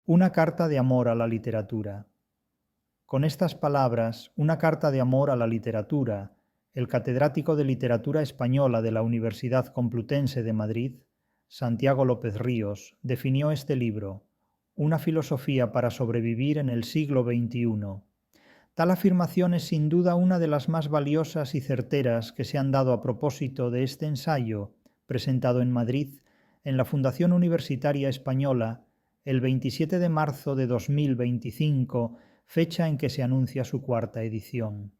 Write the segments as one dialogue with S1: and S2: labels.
S1: Una carta de amor a la literatura. Con estas palabras, una carta de amor a la literatura, el catedrático de Literatura Española de la Universidad Complutense de Madrid, Santiago López Ríos, definió este libro, Una filosofía para sobrevivir en el siglo XXI. Tal afirmación es sin duda una de las más valiosas y certeras que se han dado a propósito de este ensayo, presentado en Madrid, en la Fundación Universitaria Española, el 27 de marzo de 2025, fecha en que se anuncia su cuarta edición.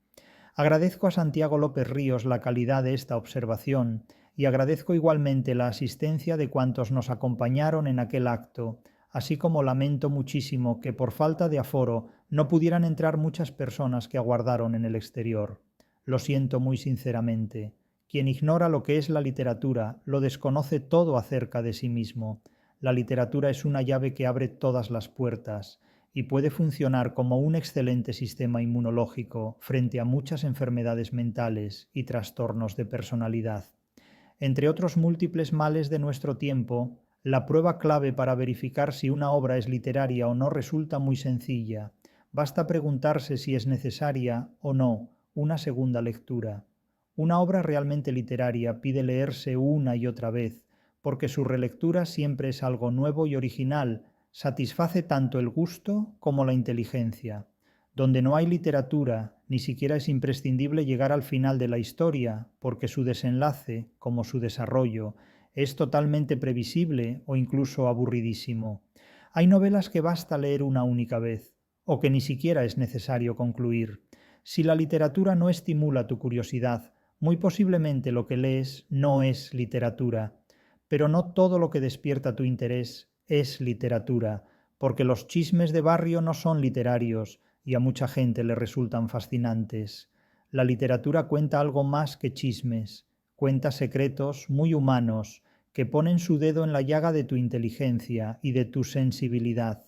S1: Agradezco a Santiago López Ríos la calidad de esta observación y agradezco igualmente la asistencia de cuantos nos acompañaron en aquel acto, así como lamento muchísimo que por falta de aforo no pudieran entrar muchas personas que aguardaron en el exterior. Lo siento muy sinceramente. Quien ignora lo que es la literatura lo desconoce todo acerca de sí mismo. La literatura es una llave que abre todas las puertas y puede funcionar como un excelente sistema inmunológico frente a muchas enfermedades mentales y trastornos de personalidad. Entre otros múltiples males de nuestro tiempo, la prueba clave para verificar si una obra es literaria o no resulta muy sencilla. Basta preguntarse si es necesaria o no una segunda lectura. Una obra realmente literaria pide leerse una y otra vez, porque su relectura siempre es algo nuevo y original, satisface tanto el gusto como la inteligencia. Donde no hay literatura, ni siquiera es imprescindible llegar al final de la historia, porque su desenlace, como su desarrollo, es totalmente previsible o incluso aburridísimo. Hay novelas que basta leer una única vez, o que ni siquiera es necesario concluir. Si la literatura no estimula tu curiosidad, muy posiblemente lo que lees no es literatura. Pero no todo lo que despierta tu interés es literatura, porque los chismes de barrio no son literarios y a mucha gente le resultan fascinantes. La literatura cuenta algo más que chismes, cuenta secretos muy humanos que ponen su dedo en la llaga de tu inteligencia y de tu sensibilidad.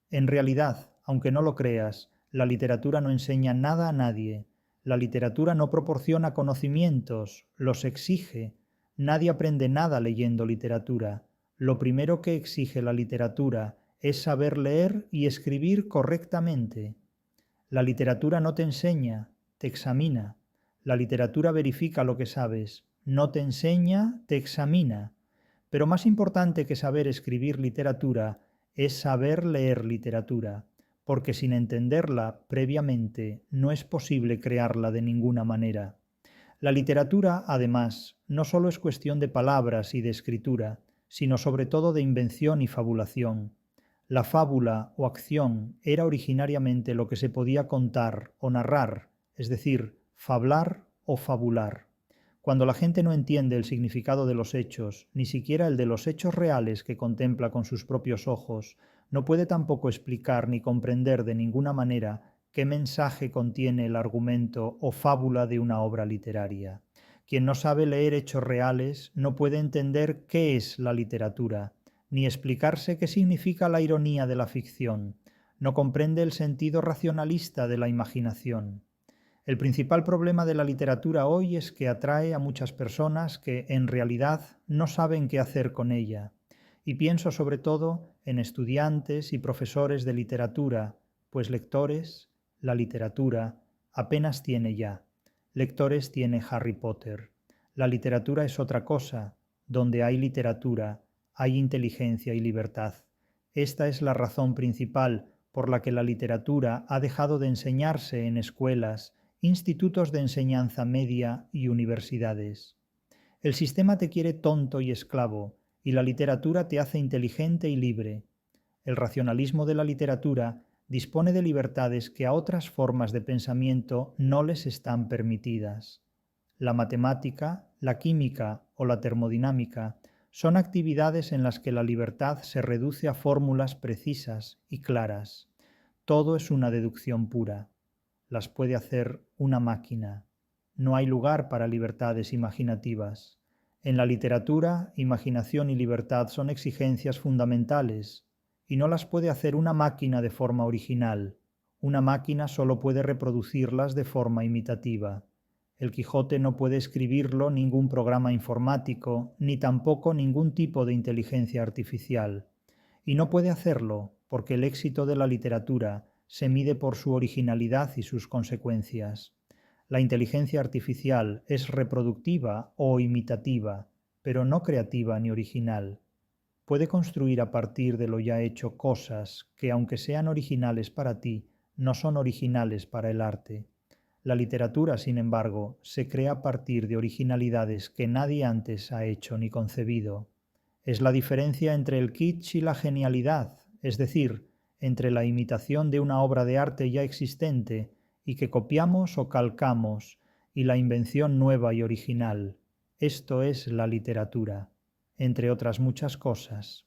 S1: En realidad, aunque no lo creas, la literatura no enseña nada a nadie. La literatura no proporciona conocimientos, los exige. Nadie aprende nada leyendo literatura. Lo primero que exige la literatura es saber leer y escribir correctamente. La literatura no te enseña, te examina. La literatura verifica lo que sabes, no te enseña, te examina. Pero más importante que saber escribir literatura es saber leer literatura, porque sin entenderla previamente no es posible crearla de ninguna manera. La literatura, además, no solo es cuestión de palabras y de escritura, sino sobre todo de invención y fabulación. La fábula o acción era originariamente lo que se podía contar o narrar, es decir, fablar o fabular. Cuando la gente no entiende el significado de los hechos, ni siquiera el de los hechos reales que contempla con sus propios ojos, no puede tampoco explicar ni comprender de ninguna manera qué mensaje contiene el argumento o fábula de una obra literaria. Quien no sabe leer hechos reales no puede entender qué es la literatura, ni explicarse qué significa la ironía de la ficción. No comprende el sentido racionalista de la imaginación. El principal problema de la literatura hoy es que atrae a muchas personas que en realidad no saben qué hacer con ella. Y pienso sobre todo en estudiantes y profesores de literatura, pues lectores, la literatura apenas tiene ya. Lectores tiene Harry Potter. La literatura es otra cosa. Donde hay literatura, hay inteligencia y libertad. Esta es la razón principal por la que la literatura ha dejado de enseñarse en escuelas, institutos de enseñanza media y universidades. El sistema te quiere tonto y esclavo, y la literatura te hace inteligente y libre. El racionalismo de la literatura dispone de libertades que a otras formas de pensamiento no les están permitidas. La matemática, la química o la termodinámica son actividades en las que la libertad se reduce a fórmulas precisas y claras. Todo es una deducción pura. Las puede hacer una máquina. No hay lugar para libertades imaginativas. En la literatura, imaginación y libertad son exigencias fundamentales, y no las puede hacer una máquina de forma original. Una máquina solo puede reproducirlas de forma imitativa. El Quijote no puede escribirlo ningún programa informático, ni tampoco ningún tipo de inteligencia artificial. Y no puede hacerlo porque el éxito de la literatura se mide por su originalidad y sus consecuencias. La inteligencia artificial es reproductiva o imitativa, pero no creativa ni original. Puede construir a partir de lo ya hecho cosas que, aunque sean originales para ti, no son originales para el arte. La literatura, sin embargo, se crea a partir de originalidades que nadie antes ha hecho ni concebido. Es la diferencia entre el kitsch y la genialidad, es decir, entre la imitación de una obra de arte ya existente y que copiamos o calcamos, y la invención nueva y original. Esto es la literatura, entre otras muchas cosas.